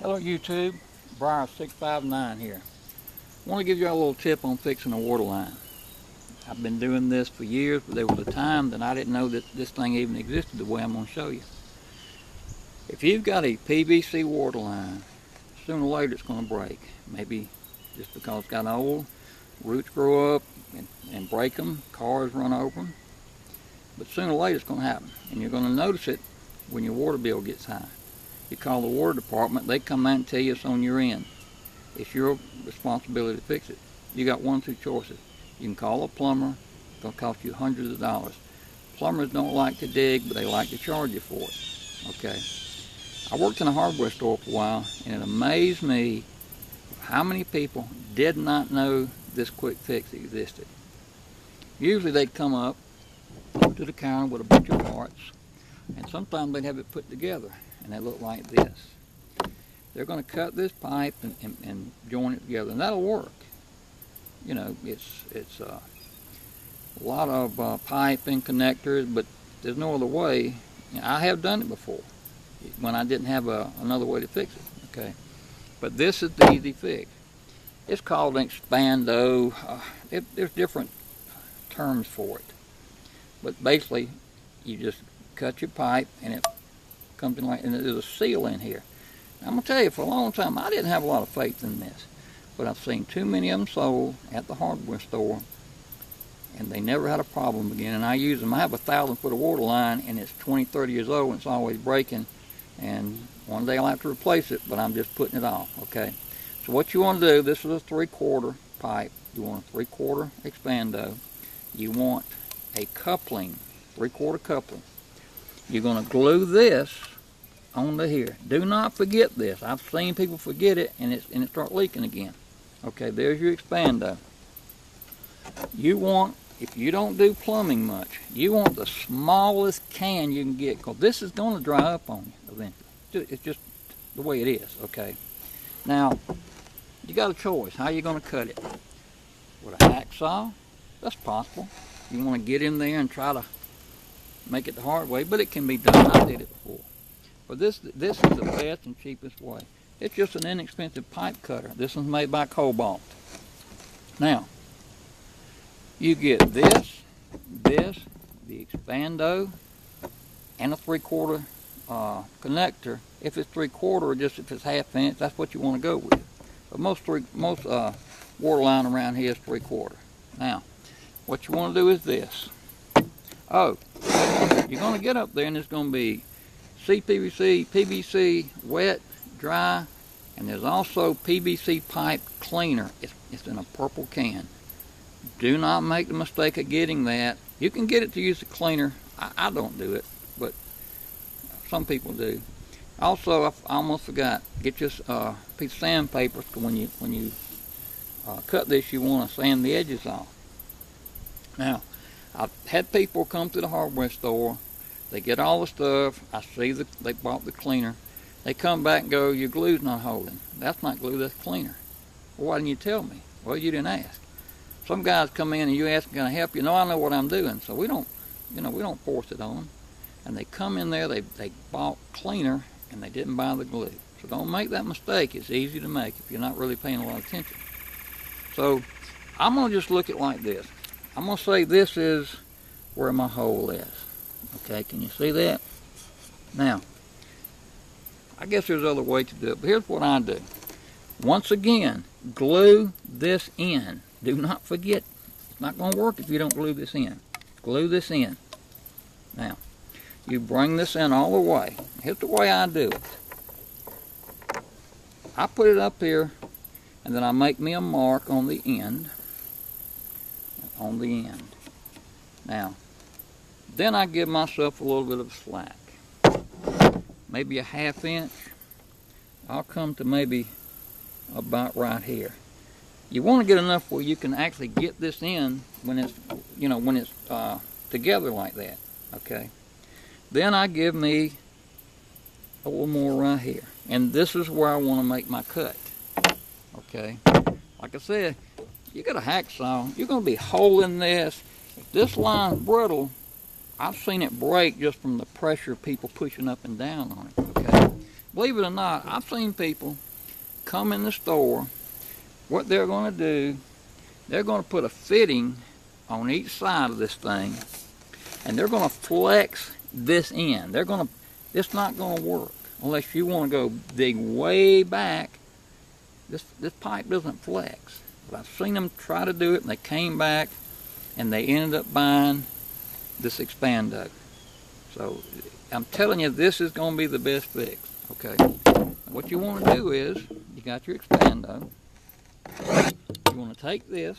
Hello YouTube, Briar659 here. I want to give you a little tip on fixing a water line. I've been doing this for years, but there was a time that I didn't know that this thing even existed the way I'm going to show you. If you've got a PVC water line, sooner or later it's going to break. Maybe just because it's gotten old, roots grow up and break them, cars run over them. But sooner or later it's going to happen, and you're going to notice it when your water bill gets high. You call the water department, they come out and tell you it's on your end. It's your responsibility to fix it. You got one of two choices. You can call a plumber, it's going to cost you hundreds of dollars. Plumbers don't like to dig, but they like to charge you for it. Okay. I worked in a hardware store for a while, and it amazed me how many people did not know this quick fix existed. Usually they'd come up to the counter with a bunch of parts, and sometimes they'd have it put together. And they look like this. They're going to cut this pipe and join it together, and that'll work. You know, it's a lot of pipe and connectors, but there's no other way. You know, I have done it before when I didn't have another way to fix it. Okay, but this is the easy fix. It's called an expando. There's different terms for it, but basically, you just cut your pipe and it comes in like, and there's a seal in here. I'm gonna tell you, for a long time I didn't have a lot of faith in this, but I've seen too many of them sold at the hardware store, and they never had a problem again. And I use them. I have a 1,000-foot of water line, and it's 20-30 years old, and it's always breaking. And one day I'll have to replace it, but I'm just putting it off. Okay. So what you want to do? This is a 3/4 pipe. You want a 3/4 expando. You want a coupling, 3/4 coupling. You're going to glue this onto here. Do not forget this. I've seen people forget it and it start leaking again. Okay, there's your expando. You want, if you don't do plumbing much, you want the smallest can you can get, because this is going to dry up on you eventually. It's just the way it is. Okay. Now, you got a choice. How are you going to cut it? With a hacksaw? That's possible. You want to get in there and try to make it the hard way, but it can be done. I did it before. But this is the best and cheapest way. It's just an inexpensive pipe cutter. This one's made by Cobalt. Now, you get this, the expando, and a 3/4 connector. If it's 3/4 or just if it's 1/2 inch, that's what you want to go with. But most water line around here is 3/4. Now, what you want to do is this. Oh, you're going to get up there and it's going to be CPVC, PVC, wet, dry, and there's also PVC pipe cleaner. It's in a purple can. Do not make the mistake of getting that. You can get it to use the cleaner. I don't do it, but some people do. Also, I almost forgot, get your piece of sandpaper, because when you cut this, you want to sand the edges off. Now, I've had people come to the hardware store, they get all the stuff, I see they bought the cleaner, they come back and go, your glue's not holding. That's not glue, that's cleaner. Well, why didn't you tell me? Well, you didn't ask. Some guys come in and you ask, can I help you? No, I know what I'm doing, so we don't force it on them. And they come in there, they bought cleaner, and they didn't buy the glue. So don't make that mistake. It's easy to make if you're not really paying a lot of attention. So I'm going to just look at it like this. I'm going to say this is where my hole is. Okay, can you see that? Now, I guess there's other ways to do it, but here's what I do. Once again, glue this in. Do not forget, it's not going to work if you don't glue this in. Glue this in. Now, you bring this in all the way. Here's the way I do it. I put it up here, and then I make me a mark on the end. On the end. Now, then I give myself a little bit of slack. Maybe a 1/2 inch. I'll come to maybe about right here. You want to get enough where you can actually get this in when it's, together like that. Okay. Then I give me a little more right here, and this is where I want to make my cut. Okay. Like I said, you got a hacksaw, you're going to be holding this. If this line's brittle, I've seen it break just from the pressure of people pushing up and down on it. Okay, believe it or not, I've seen people come in the store. What they're going to do, they're going to put a fitting on each side of this thing, and they're going to flex this in. It's not going to work unless you want to go dig way back. This pipe doesn't flex. But I've seen them try to do it, and they came back, and they ended up buying this expando. So I'm telling you, this is going to be the best fix. Okay. What you want to do is, you got your expando. You want to take this,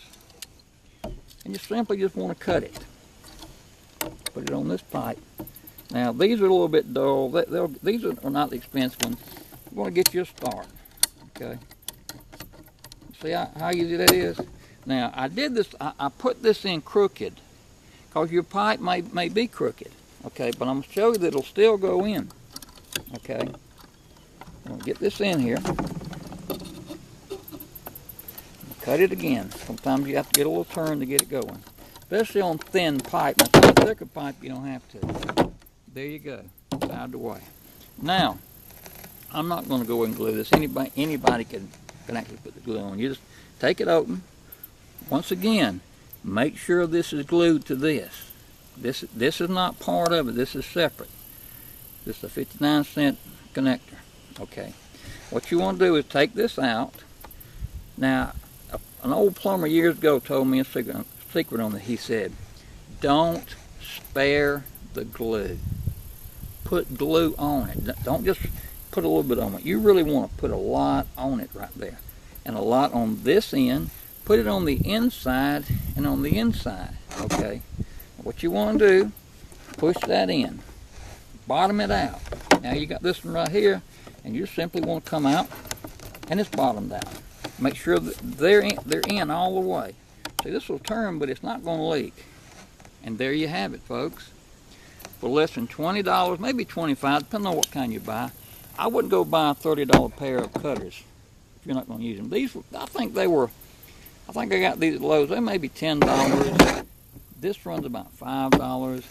and you simply just want to cut it. Put it on this pipe. Now these are a little bit dull. These are not the expensive ones. You want to get you a start. Okay. See how easy that is? Now, I did this, I put this in crooked, because your pipe may be crooked, okay? But I'm going to show you that it'll still go in, okay? I'm going to get this in here. Cut it again. Sometimes you have to get a little turn to get it going, especially on thin pipe. Now, if it's a thicker pipe, you don't have to. There you go, it's out of the way. Now, I'm not going to go and glue this. Anybody can actually put the glue on. You just take it open. Once again, make sure this is glued to this. This is not part of it. This is separate. This is a 59-cent connector. Okay. What you want to do is take this out. Now, an old plumber years ago told me a secret on it. He said, don't spare the glue. Put glue on it. Don't just put a little bit on it. You really want to put a lot on it right there. And a lot on this end. Put it on the inside and on the inside. Okay. What you want to do, push that in. Bottom it out. Now you got this one right here, and you simply want to come out, and it's bottomed out. Make sure that they're in all the way. See, this will turn, but it's not going to leak. And there you have it, folks. For less than $20, maybe $25, depending on what kind you buy. I wouldn't go buy a $30 pair of cutters if you're not going to use them. These, I think I got these at Lowe's. They may be $10. This runs about $5.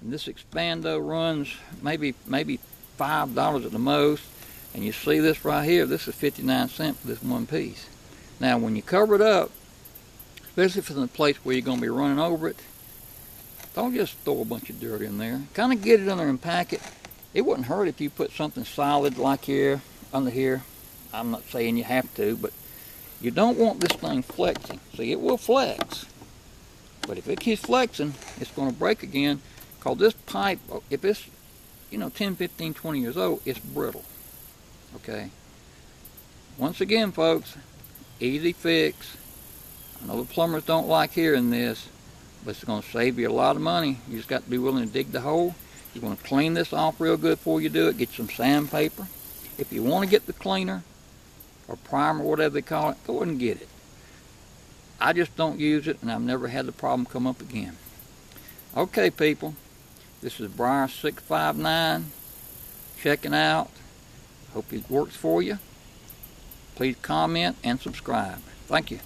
And this expando runs maybe $5 at the most. And you see this right here, this is 59 cents for this one piece. Now when you cover it up, especially if it's in a place where you're going to be running over it, don't just throw a bunch of dirt in there. Kind of get it in there and pack it. It wouldn't hurt if you put something solid like here, under here. I'm not saying you have to, but you don't want this thing flexing. See, it will flex. But if it keeps flexing, it's going to break again. Because this pipe, if it's, 10, 15, 20 years old, it's brittle. Okay? Once again, folks, easy fix. I know the plumbers don't like hearing this, but it's going to save you a lot of money. You just got to be willing to dig the hole. You want to clean this off real good before you do it. Get some sandpaper. If you want to get the cleaner or primer, whatever they call it, go ahead and get it. I just don't use it, and I've never had the problem come up again. Okay, people. This is Briar 659 checking out. Hope it works for you. Please comment and subscribe. Thank you.